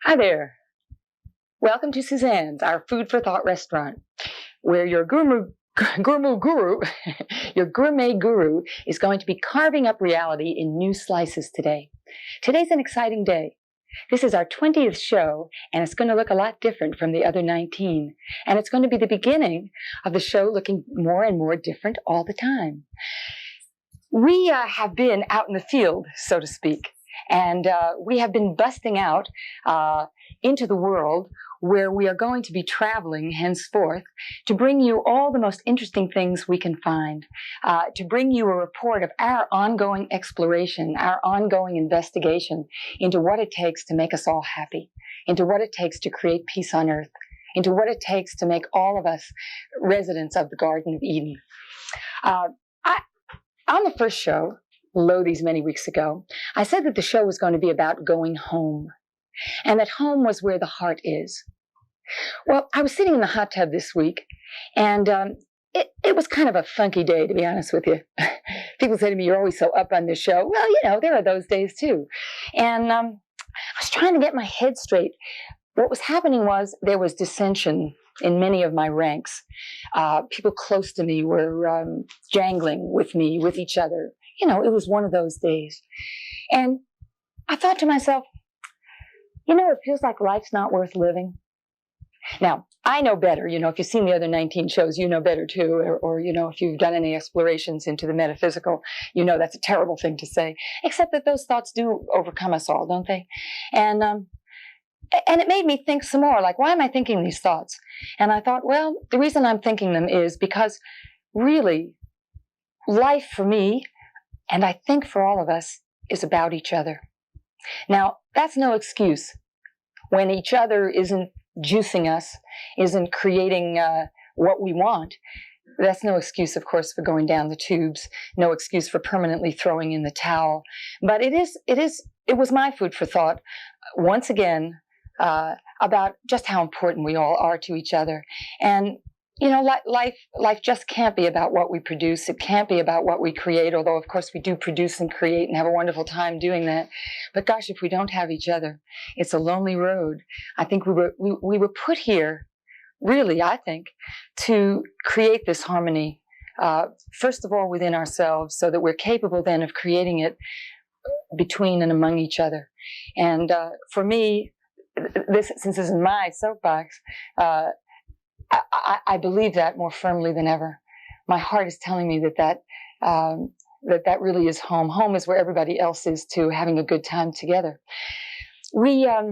Hi there. Welcome to Suzanne's, our food for thought restaurant, where your gourmet guru, your gourmet guru, is going to be carving up reality in new slices today. Today's an exciting day. This is our 20th show, and it's going to look a lot different from the other 19. And it's going to be the beginning of the show looking more and more different all the time. We have been out in the field, so to speak, and we have been busting out into the world where we are going to be traveling henceforth to bring you all the most interesting things we can find, to bring you a report of our ongoing exploration, our ongoing investigation into what it takes to make us all happy, into what it takes to create peace on earth, into what it takes to make all of us residents of the Garden of Eden. On the first show, these many weeks ago, I said that the show was going to be about going home, and that home was where the heart is. Well, I was sitting in the hot tub this week, and it was kind of a funky day, to be honest with you. People say to me, "You're always so up on this show." Well, you know, there are those days too. And I was trying to get my head straight. What was happening was there was dissension in many of my ranks. People close to me were jangling with me, with each other. You know, it was one of those days. And I thought to myself, you know, it feels like life's not worth living. Now, I know better. You know, if you've seen the other 19 shows, you know better too. Or you know, if you've done any explorations into the metaphysical, you know that's a terrible thing to say. Except that those thoughts do overcome us all, don't they? And it made me think some more, like, why am I thinking these thoughts? And I thought, well, the reason I'm thinking them is because really, life for me, and I think for all of us, is about each other. Now, that's no excuse when each other isn't juicing us, isn't creating what we want. That's no excuse, of course, for going down the tubes, no excuse for permanently throwing in the towel. But it was my food for thought, once again, about just how important we all are to each other. And you know, life just can't be about what we produce. It can't be about what we create, although, of course, we do produce and create and have a wonderful time doing that. But gosh, if we don't have each other, it's a lonely road. I think we were put here, really, I think, to create this harmony, first of all, within ourselves, so that we're capable then of creating it between and among each other. And for me, since this is my soapbox, I believe that more firmly than ever. My heart is telling me that really is home. Home is where everybody else is too, having a good time together. We have,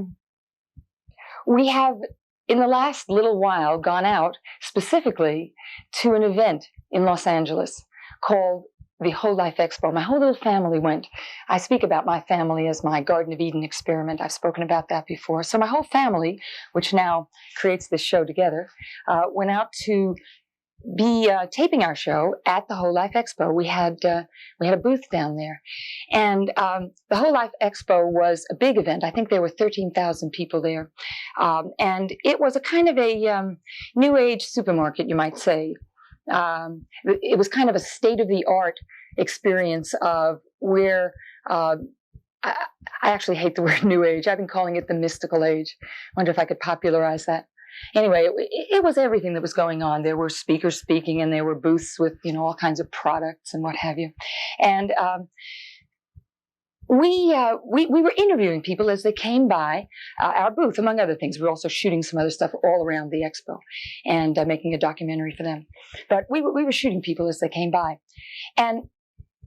in the last little while, gone out specifically to an event in Los Angeles called the Whole Life Expo. My whole little family went. I speak about my family as my Garden of Eden experiment. I've spoken about that before. So my whole family, which now creates this show together, went out to be taping our show at the Whole Life Expo. We had a booth down there, and the Whole Life Expo was a big event. I think there were 13,000 people there, and it was a kind of a new age supermarket, you might say. It was kind of a state-of-the-art experience of where I actually hate the word new age. I've been calling it the mystical age. I wonder if I could popularize that. Anyway, it was everything that was going on. There were speakers speaking, and there were booths with, you know, all kinds of products and what have you. And we were interviewing people as they came by our booth, among other things. We were also shooting some other stuff all around the expo and making a documentary for them. But we were shooting people as they came by. And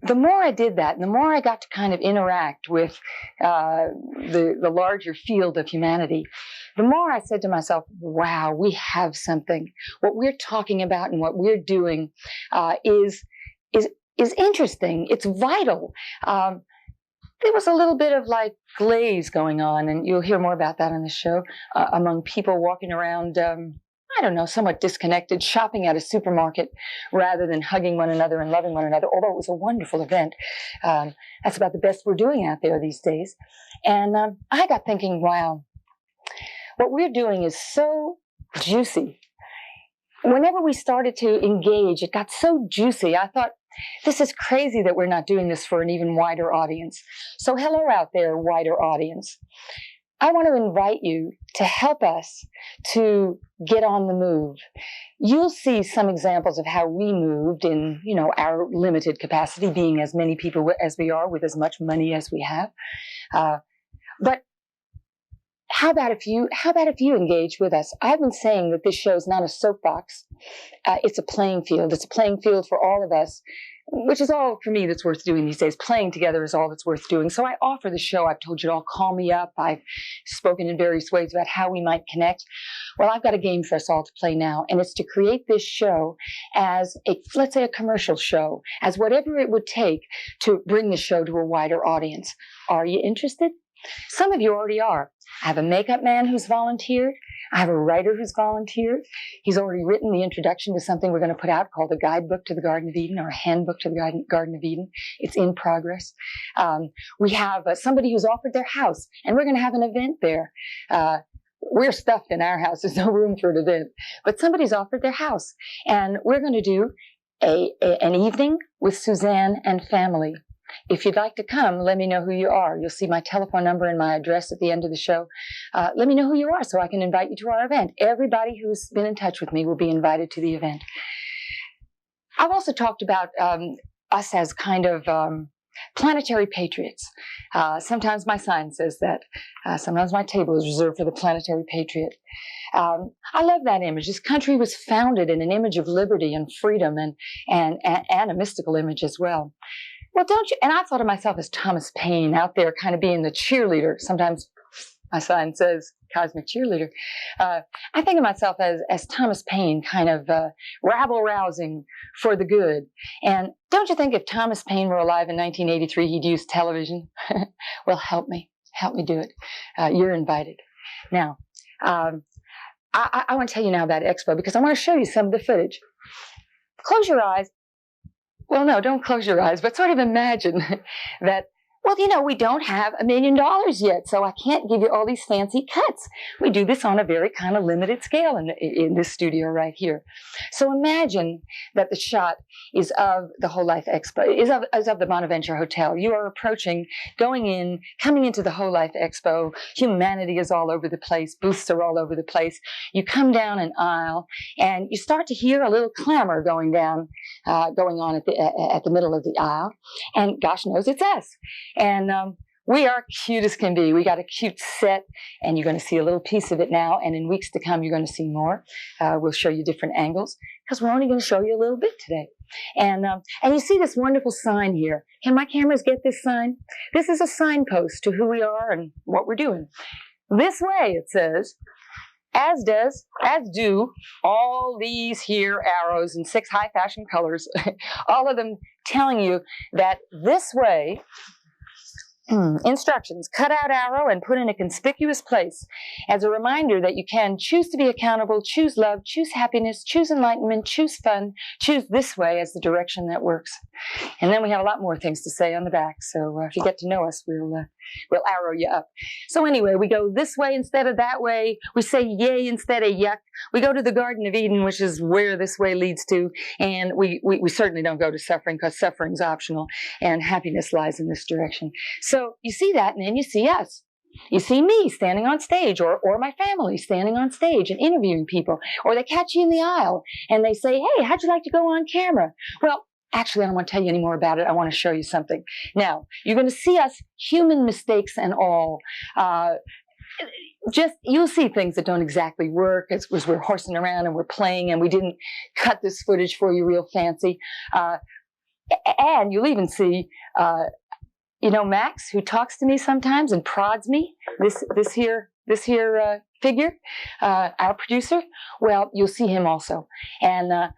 the more I did that, and the more I got to kind of interact with the larger field of humanity, the more I said to myself, wow, we have something. What we're talking about and what we're doing is interesting. It's vital. There was a little bit of like glaze going on, and you'll hear more about that on the show, among people walking around, I don't know, somewhat disconnected, shopping at a supermarket rather than hugging one another and loving one another, although it was a wonderful event. That's about the best we're doing out there these days. And I got thinking, wow, what we're doing is so juicy. Whenever we started to engage, it got so juicy. I thought, this is crazy that we're not doing this for an even wider audience. So hello out there, wider audience. I want to invite you to help us to get on the move. You'll see some examples of how we moved in, our limited capacity, being as many people as we are with as much money as we have. But how about if you engage with us? I've been saying that this show is not a soapbox. It's a playing field. It's a playing field for all of us, which is all for me that's worth doing these days. Playing together is all that's worth doing. So I offer the show. I've told you to all call me up. I've spoken in various ways about how we might connect. Well, I've got a game for us all to play now, and it's to create this show as let's say a commercial show, as whatever it would take to bring the show to a wider audience. Are you interested? Some of you already are. I have a makeup man who's volunteered. I have a writer who's volunteered. He's already written the introduction to something we're going to put out called the Guidebook to the Garden of Eden, or a Handbook to the Garden of Eden. It's in progress. We have somebody who's offered their house, and we're going to have an event there. We're stuffed in our house. There's no room for an event. But somebody's offered their house, and we're going to do an evening with Suzanne and family. If you'd like to come, let me know who you are. You'll see my telephone number and my address at the end of the show. Let me know who you are so I can invite you to our event. Everybody who's been in touch with me will be invited to the event. I've also talked about us as kind of planetary patriots. Sometimes my sign says that. Sometimes my table is reserved for the planetary patriot. I love that image. This country was founded in an image of liberty and freedom and a mystical image as well. Well, don't you? And I thought of myself as Thomas Paine out there kind of being the cheerleader. Sometimes my sign says cosmic cheerleader. I think of myself as Thomas Paine, kind of rabble-rousing for the good. And don't you think if Thomas Paine were alive in 1983, he'd use television? Well, help me do it. You're invited. Now, I want to tell you now about Expo because I want to show you some of the footage. Close your eyes. Well, no, don't close your eyes, but sort of imagine that, well, we don't have $1 million yet, so I can't give you all these fancy cuts. We do this on a very kind of limited scale in this studio right here. So imagine that the shot is of the Whole Life Expo, is of the Bonaventure Hotel. You are approaching, coming into the Whole Life Expo. Humanity is all over the place. Booths are all over the place. You come down an aisle, and you start to hear a little clamor going on at the middle of the aisle. And gosh knows it's us. And we are cute as can be. We got a cute set, and you're going to see a little piece of it now. And in weeks to come, you're going to see more. We'll show you different angles because we're only going to show you a little bit today. And you see this wonderful sign here. Can my cameras get this sign? This is a signpost to who we are and what we're doing. This way, it says, as do all these here arrows in 6 high fashion colors, all of them telling you that this way. Instructions: cut out arrow and put in a conspicuous place as a reminder that you can choose to be accountable, choose love, choose happiness, choose enlightenment, choose fun, choose this way as the direction that works. And then we have a lot more things to say on the back. So if you get to know us, we'll arrow you up. So anyway, we go this way instead of that way. We say yay instead of yuck. We go to the Garden of Eden, which is where this way leads to. And we certainly don't go to suffering because suffering's optional and happiness lies in this direction. So you see that, and then you see us. You see me standing on stage, or my family standing on stage and interviewing people. Or they catch you in the aisle and they say, hey, how'd you like to go on camera? Well, actually, I don't want to tell you any more about it. I want to show you something. Now, you're going to see us, human mistakes and all. You'll see things that don't exactly work as we're horsing around and we're playing and we didn't cut this footage for you real fancy. And you'll even see, Max, who talks to me sometimes and prods me, this here figure, our producer. Well, you'll see him also. And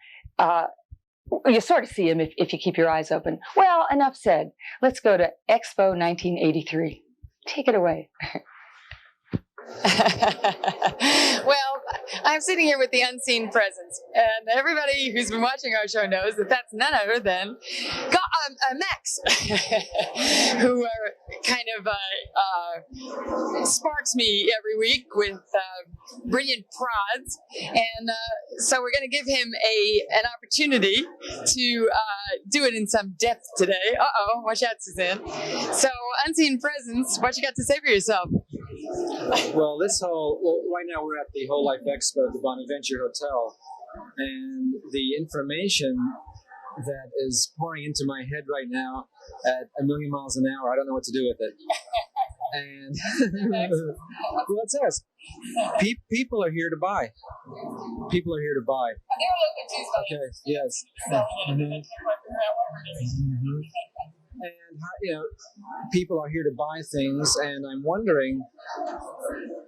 you sort of see him if you keep your eyes open. Well, enough said. Let's go to Expo 1983. Take it away. Well, I'm sitting here with the unseen presence, and everybody who's been watching our show knows that that's none other than Max, who kind of sparks me every week with brilliant prods, and so we're going to give him an opportunity to do it in some depth today. Watch out, Suzanne. So, unseen presence, what you got to say for yourself? Well, right now we're at the Whole Life Expo at the Bonaventure Hotel, and the information that is pouring into my head right now at a million miles an hour, I don't know what to do with it. And well, it says people are here to buy. People are here to buy. Okay. Yes. Mhm. And people are here to buy things, and I'm wondering,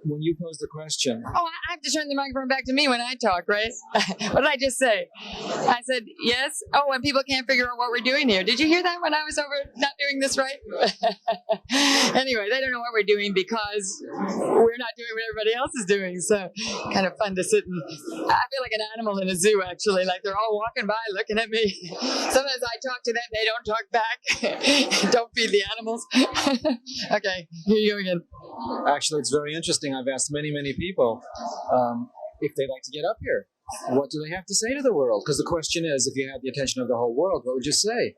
when you pose the question. Oh, I have to turn the microphone back to me when I talk, right? What did I just say? I said yes. Oh, and people can't figure out what we're doing here. Did you hear that when I was over not doing this right? Anyway, they don't know what we're doing because we're not doing what everybody else is doing. So kind of fun to sit and I feel like an animal in a zoo, actually. Like they're all walking by looking at me. Sometimes I talk to them, they don't talk back. Don't feed the animals. Okay, here you go again. Actually, it's very interesting. I've asked many, many people if they'd like to get up here. What do they have to say to the world? Because the question is, if you had the attention of the whole world, what would you say?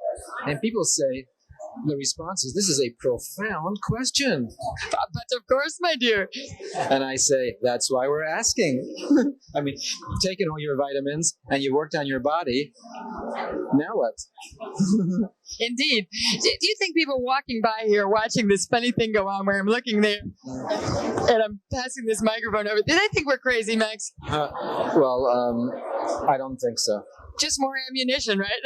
And people say, the response is, this is a profound question. But of course, my dear. And I say, that's why we're asking. I mean, you've taken all your vitamins and you worked on your body. Now what? Indeed. Do you think people walking by here watching this funny thing go on where I'm looking there and I'm passing this microphone over, do they think we're crazy, Max? I don't think so. Just more ammunition, right?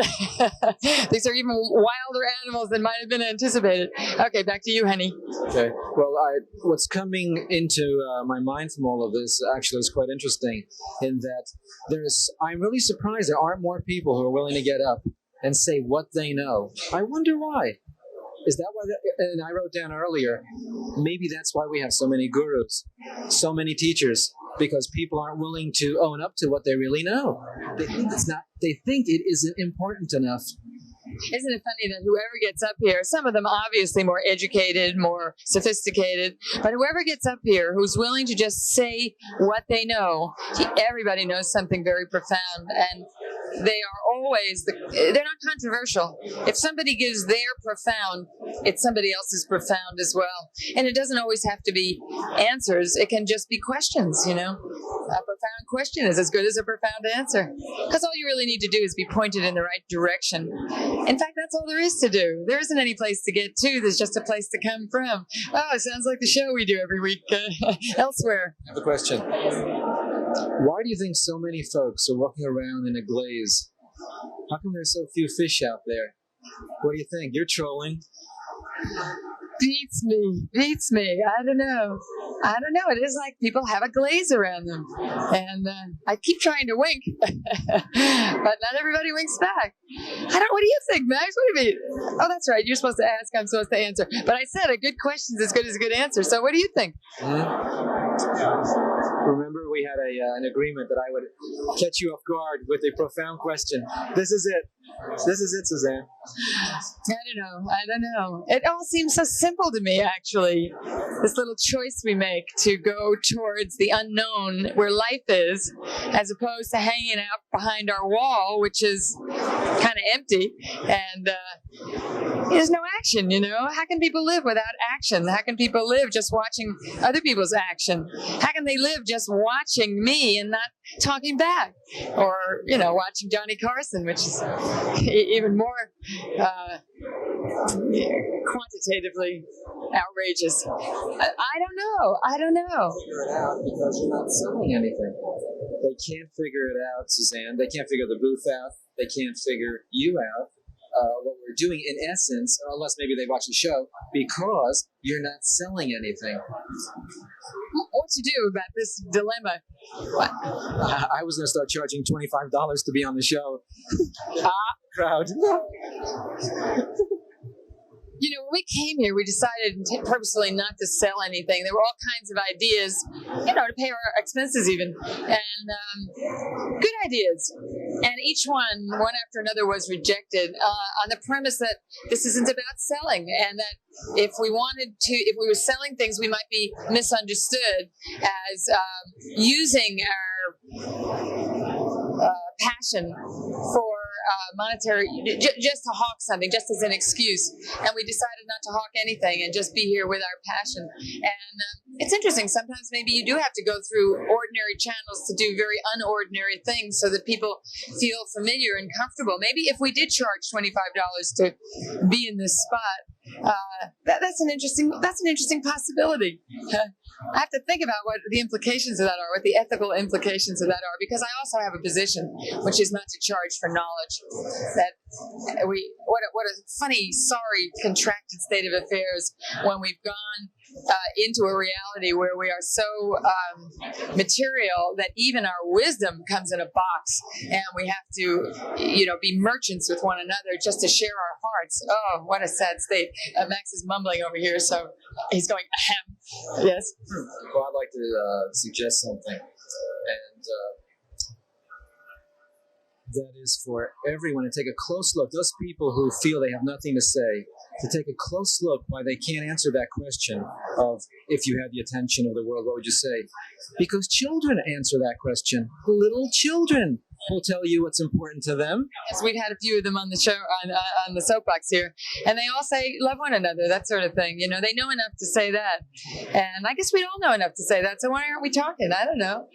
These are even wilder animals than might have been anticipated. Okay, back to you, honey. Okay. Well, what's coming into my mind from all of this actually is quite interesting in that I'm really surprised there aren't more people who are willing to get up and say what they know. I wonder why. Is that why? And I wrote down earlier, maybe that's why we have so many gurus, so many teachers, because people aren't willing to own up to what they really know. They think it isn't important enough. Isn't it funny that whoever gets up here, some of them obviously more educated, more sophisticated, but whoever gets up here who's willing to just say what they know, everybody knows something very profound, and they are always, they're not controversial. If somebody gives their profound, it's somebody else's profound as well. And it doesn't always have to be answers. It can just be questions, A profound question is as good as a profound answer. Because all you really need to do is be pointed in the right direction. In fact, that's all there is to do. There isn't any place to get to. There's just a place to come from. Oh, it sounds like the show we do every week elsewhere. I have a question. Why do you think so many folks are walking around in a glaze? How come there's so few fish out there? What do you think? You're trolling. Beats me. I don't know. It is like people have a glaze around them. And I keep trying to wink, but not everybody winks back. What do you think, Max? What do you mean? Oh, that's right. You're supposed to ask, I'm supposed to answer. But I said a good question is as good as a good answer. So what do you think? Remember, we had an agreement that I would catch you off guard with a profound question. This is it. This is it, Suzanne. I don't know. It all seems so simple to me, actually. This little choice we make to go towards the unknown where life is, as opposed to hanging out behind our wall, which is kind of empty, and there's no action, How can people live without action? How can people live just watching other people's action? How can they live just watching me and not talking back? Or, watching Johnny Carson, which is even more quantitatively outrageous. I don't know. Figure it out because you're not selling anything. They can't figure it out, Suzanne. They can't figure the booth out. They can't figure you out. What we're doing, in essence, unless maybe they watch the show, because you're not selling anything. What to do about this dilemma? What? I was going to start charging $25 to be on the show. Crowd. When we came here, we decided purposely not to sell anything. There were all kinds of ideas, to pay our expenses even, and good ideas. And each one after another, was rejected on the premise that this isn't about selling, and that if we were selling things, we might be misunderstood as using our passion for monetary, just to hawk something, just as an excuse. And we decided not to hawk anything and just be here with our passion. And it's interesting. Sometimes maybe you do have to go through ordinary channels to do very unordinary things so that people feel familiar and comfortable. Maybe if we did charge $25 to be in this spot, that's an interesting possibility. I have to think about what the implications of that are, what the ethical implications of that are, because I also have a position which is not to charge for knowledge. That what a funny, sorry, contracted state of affairs when we've gone into a reality where we are so material that even our wisdom comes in a box, and we have to, be merchants with one another just to share our hearts. Oh, what a sad state. Max is mumbling over here, so he's going ahem. Yes. Well, I'd like to suggest something, and that is for everyone to take a close look. Those people who feel they have nothing to say, to take a close look why they can't answer that question of, if you had the attention of the world, what would you say? Because children answer that question. Little children will tell you what's important to them. Yes, we've had a few of them on the show, on the soapbox here, and they all say love one another, that sort of thing. They know enough to say that, and I guess we all know enough to say that. So why aren't we talking? I don't know.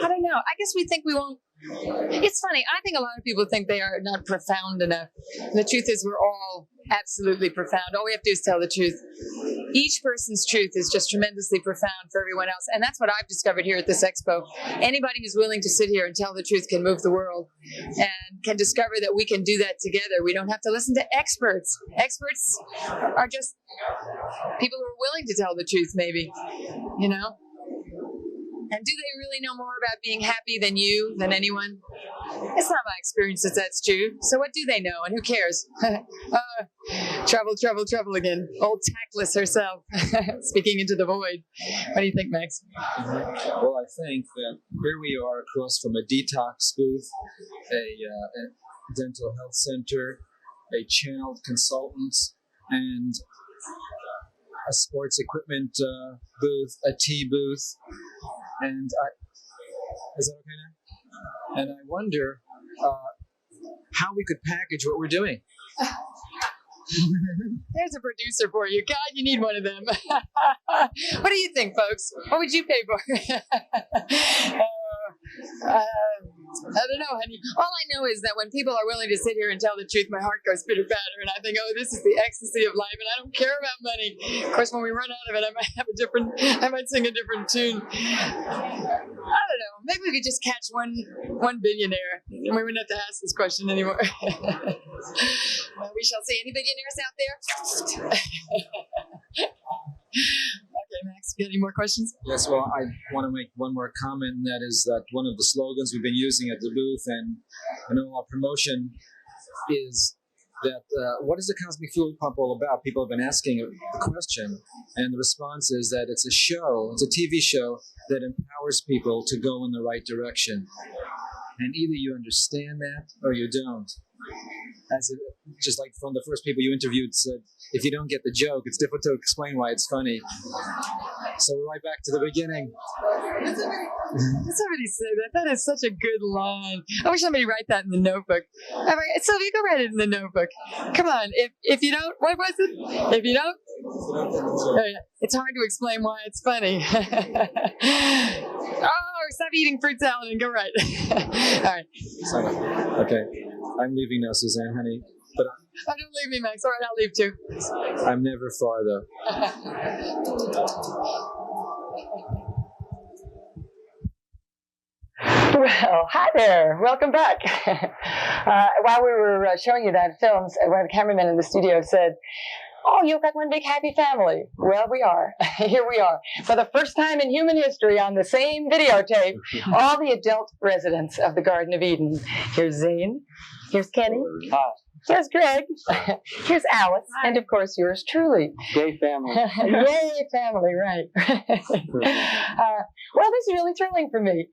I guess we think we won't. It's funny. I think a lot of people think they are not profound enough. The truth is, we're all absolutely profound. All we have to do is tell the truth. Each person's truth is just tremendously profound for everyone else. And that's what I've discovered here at this expo. Anybody who's willing to sit here and tell the truth can move the world, and can discover that we can do that together. We don't have to listen to experts. Experts are just people who are willing to tell the truth, maybe, And do they really know more about being happy than anyone? It's not my experience that that's true. So what do they know, and who cares? Trouble again. Old Tactless herself, speaking into the void. What do you think, Max? Well, I think that here we are across from a detox booth, a dental health center, a channeled consultants, and a sports equipment booth, a tea booth, and is that okay now? And I wonder how we could package what we're doing. There's a producer for you. God, you need one of them. What do you think, folks? What would you pay for? I don't know, honey. All I know is that when people are willing to sit here and tell the truth, my heart goes pitter-patter, and I think, oh, this is the ecstasy of life, and I don't care about money. Of course, when we run out of it, I might sing a different tune. I don't know. Maybe we could just catch one billionaire, and we wouldn't have to ask this question anymore. Well, we shall see. Any billionaires out there? Okay, Max, you got any more questions? Yes, well, I want to make one more comment, and that is that one of the slogans we've been using at the booth and in all our promotion is that what is the Cosmic Fuel Pump all about? People have been asking the question, and the response is that it's a TV show that empowers people to go in the right direction. And either you understand that or you don't. Just like from the first people you interviewed said, if you don't get the joke, it's difficult to explain why it's funny. So we're right back to the beginning. Somebody say that. That is such a good line. I wish somebody write that in the notebook. Sylvia, go write it in the notebook. Come on. If you don't, what was it? If you don't, oh yeah, it's hard to explain why it's funny. Oh, stop eating fruit salad and go write. All right. Okay. I'm leaving now, Suzanne, honey. But oh, don't leave me, Max. All right, I'll leave too. I'm never far, though. Well, hi there. Welcome back. While we were showing you that film, one of the cameramen in the studio said, oh, you look like one big happy family. Well, we are. Here we are. For the first time in human history on the same videotape, all the adult residents of the Garden of Eden. Here's Zane. Here's Kenny. Here's Greg. Here's Alice. Hi. And, of course, yours truly. Gay family. Yay, family, right. Well, this is really thrilling for me.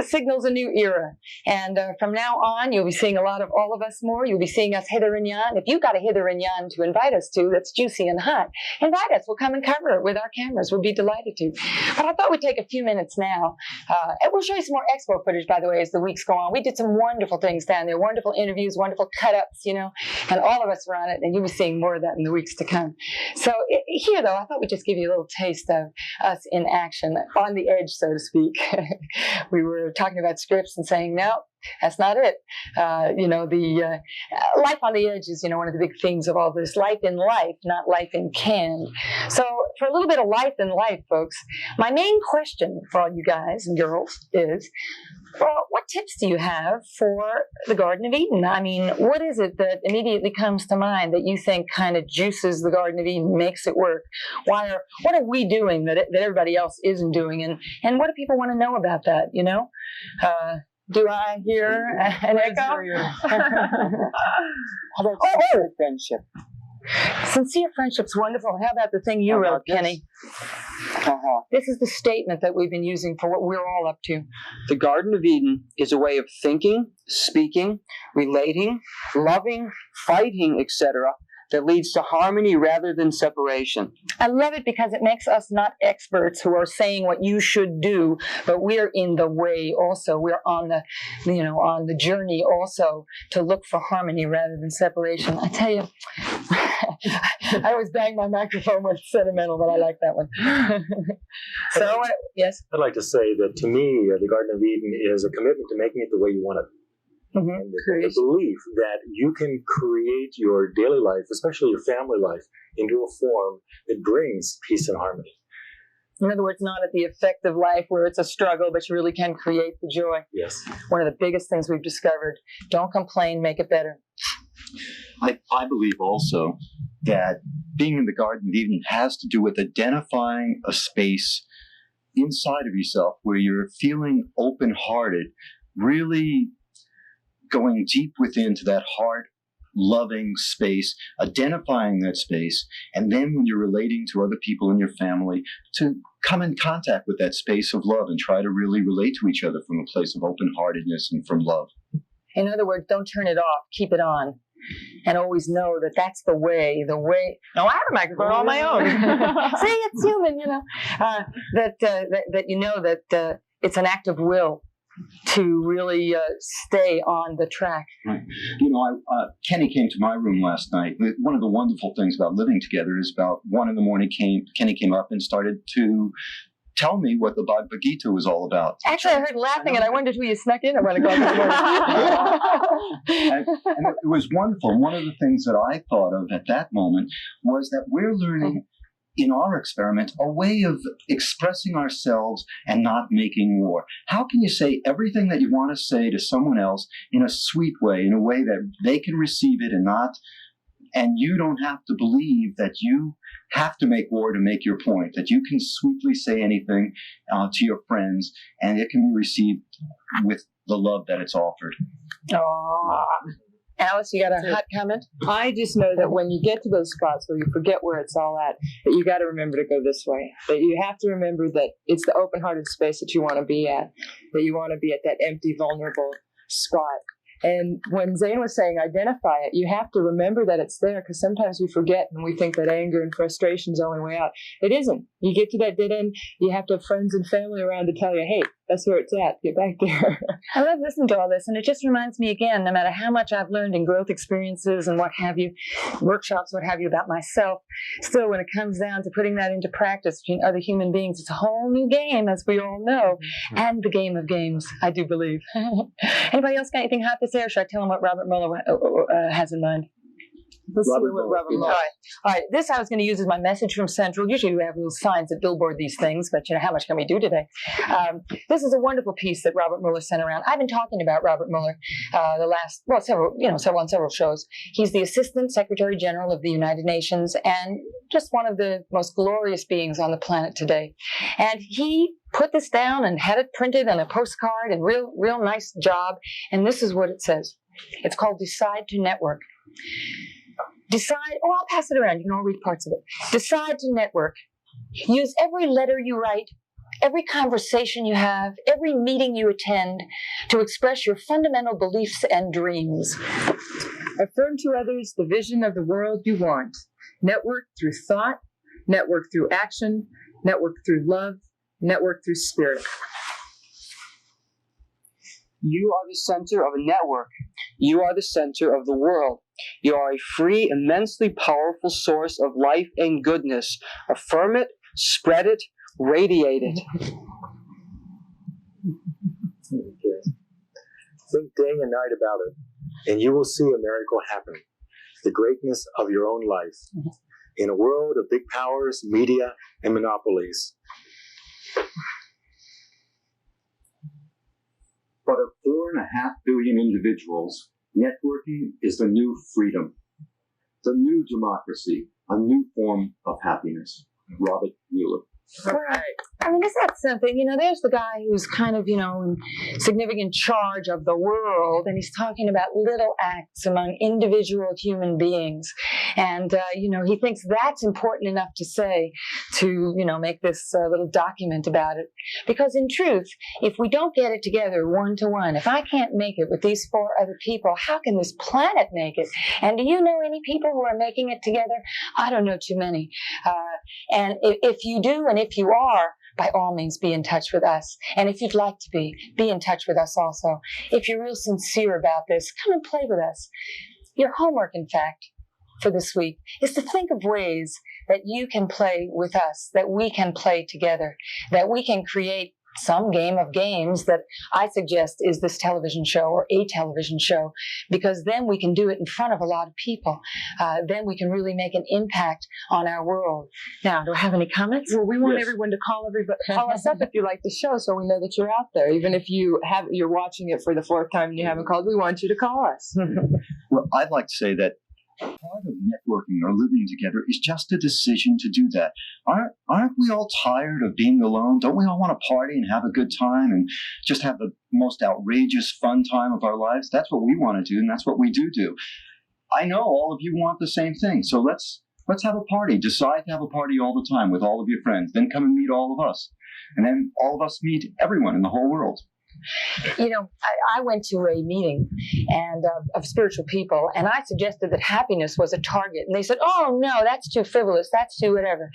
Signals a new era. And from now on, you'll be seeing a lot of all of us more. You'll be seeing us hither and yon. If you've got a hither and yon to invite us to that's juicy and hot, invite us. We'll come and cover it with our cameras. We'll be delighted to. But I thought we'd take a few minutes now. And we'll show you some more expo footage, by the way, as the weeks go on. We did some wonderful things down there, wonderful interviews, wonderful cut-ups, and all of us were on it, and you'll be seeing more of that in the weeks to come. So here, though, I thought we'd just give you a little taste of us in action, on the edge, so to speak. We were talking about scripts and saying, no, that's not it. The life on the edge is, one of the big themes of all this. Life in life, not life in canned. So for a little bit of life in life, folks, my main question for all you guys and girls is, well, what tips do you have for the Garden of Eden? I mean, what is it that immediately comes to mind that you think kind of juices the Garden of Eden, makes it work? What are we doing that everybody else isn't doing? And what do people want to know about that, Do I hear an echo? How about sincere friendship? Sincere friendship's wonderful. How about the thing you wrote, Kenny? This is the statement that we've been using for what we're all up to. The Garden of Eden is a way of thinking, speaking, relating, loving, fighting, etc., that leads to harmony rather than separation. I love it because it makes us not experts who are saying what you should do, but we're in the way also. We're on the, on the journey also to look for harmony rather than separation. I tell you, I always bang my microphone when it's sentimental, but I like that one. So, yes? I'd like to say that to me, the Garden of Eden is a commitment to making it the way you want it. Mm-hmm. And the belief that you can create your daily life, especially your family life, into a form that brings peace and harmony. In other words, not at the effective life where it's a struggle, but you really can create the joy. Yes. One of the biggest things we've discovered. Don't complain, make it better. I believe also that being in the Garden of Eden has to do with identifying a space inside of yourself where you're feeling open-hearted, really going deep within to that heart, loving space, identifying that space, and then when you're relating to other people in your family, to come in contact with that space of love and try to really relate to each other from a place of open-heartedness and from love. In other words, don't turn it off, keep it on. And always know that that's the way. No, I have a microphone on my own. See, it's human, that you know that it's an act of will to really stay on the track. Right. Kenny came to my room last night. One of the wonderful things about living together is about 1 a.m, Kenny came up and started to tell me what the Bhagavad Gita was all about. Actually, I heard laughing, and I wondered who you snuck in at 1 o'clock. And it was wonderful. One of the things that I thought of at that moment was that we're learning in our experiment a way of expressing ourselves and not making war. How can you say everything that you want to say to someone else in a sweet way, in a way that they can receive it and you don't have to believe that you have to make war to make your point, that you can sweetly say anything to your friends and it can be received with the love that it's offered. Aww. Alice, you got a hot comment? I just know that when you get to those spots where you forget where it's all at, that you got to remember to go this way. That you have to remember that it's the open-hearted space that you want to be at. That you want to be at that empty, vulnerable spot. And when Zane was saying identify it, you have to remember that it's there, because sometimes we forget and we think that anger and frustration is the only way out. It isn't. You get to that dead end, you have to have friends and family around to tell you, hey, that's where it's at. Get back there. I love listening to all this, and it just reminds me again, no matter how much I've learned in growth experiences and what have you, workshops, what have you, about myself, still when it comes down to putting that into practice between other human beings, it's a whole new game, as we all know, and the game of games, I do believe. Anybody else got anything hot to say, or should I tell them what Robert Mueller has in mind? Let's see what Robert Mueller. All right. This I was going to use as my message from Central. Usually we have little signs that billboard these things, but how much can we do today? This is a wonderful piece that Robert Mueller sent around. I've been talking about Robert Mueller the last, several shows. He's the Assistant Secretary General of the United Nations and just one of the most glorious beings on the planet today. And he put this down and had it printed on a postcard, and real nice job. And this is what it says. It's called Decide to Network. I'll pass it around. You can all read parts of it. Decide to network. Use every letter you write, every conversation you have, every meeting you attend to express your fundamental beliefs and dreams. Affirm to others the vision of the world you want. Network through thought, network through action, network through love, network through spirit. You are the center of a network. You are the center of the world. You are a free, immensely powerful source of life and goodness. Affirm it, spread it, radiate it. Okay. Think day and night about it, and you will see a miracle happen. The greatness of your own life. In a world of big powers, media, and monopolies. But of 4.5 billion individuals, networking is the new freedom, the new democracy, a new form of happiness. Robert Mueller. Right. I mean, is that something? You know, there's the guy who's kind of, in significant charge of the world, and he's talking about little acts among individual human beings. And, he thinks that's important enough to say to, make this little document about it. Because in truth, if we don't get it together one to one, if I can't make it with these 4 other people, how can this planet make it? And do you know any people who are making it together? I don't know too many. And if you do, and if you are, by all means, be in touch with us. And if you'd like to be in touch with us also. If you're real sincere about this, come and play with us. Your homework, in fact, for this week is to think of ways that you can play with us, that we can play together, that we can create some game of games that I suggest is this television show or a television show, because then we can do it in front of a lot of people. Then we can really make an impact on our world. Now, do I have any comments? Well, we want Yes. everyone to call us up if you like the show, so we know that you're out there. Even if you're watching it for the 4th time and you haven't called, we want you to call us. Well, I'd like to say that part of networking or living together is just a decision to do that. Aren't we all tired of being alone? Don't we all want to party and have a good time and just have the most outrageous fun time of our lives? That's what we want to do, and that's what we do. I know all of you want the same thing, so let's have a party. Decide to have a party all the time with all of your friends. Then come and meet all of us. And then all of us meet everyone in the whole world. I went to a meeting of spiritual people, and I suggested that happiness was a target. And they said, oh, no, that's too frivolous. That's too whatever.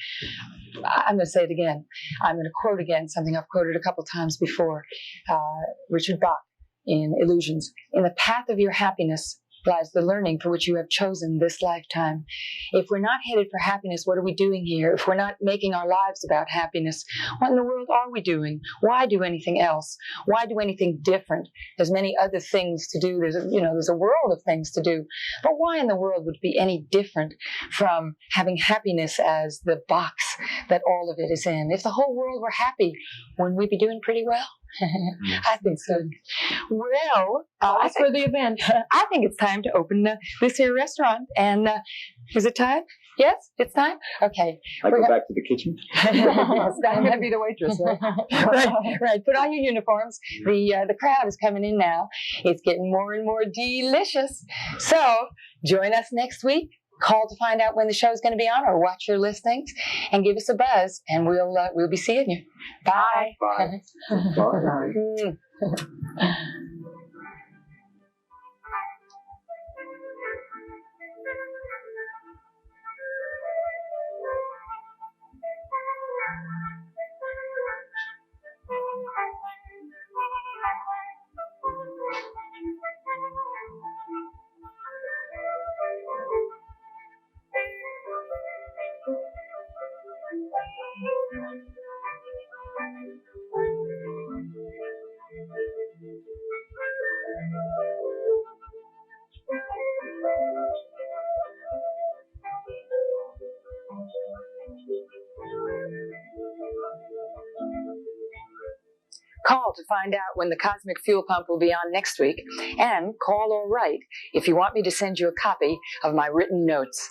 I'm going to say it again. I'm going to quote again something I've quoted a couple times before. Richard Bach in Illusions. In the path of your happiness lies the learning for which you have chosen this lifetime. If we're not headed for happiness, what are we doing here? If we're not making our lives about happiness, what in the world are we doing? Why do anything else? Why do anything different? There's many other things to do. There's a world of things to do. But why in the world would it be any different from having happiness as the box that all of it is in? If the whole world were happy, wouldn't we be doing pretty well? I think so. Well, As for the event, I think it's time to open this here restaurant. And is it time? Yes, it's time? Okay. I go back to the kitchen. Yes, I'm going to be the waitress, right? right. Put on your uniforms. The crowd is coming in now. It's getting more and more delicious. So join us next week. Call to find out when the show is going to be on, or watch your listings, and give us a buzz, and we'll be seeing you. Bye. Bye. Bye. Call to find out when the Cosmic Fuel Pump will be on next week, and call or write if you want me to send you a copy of my written notes.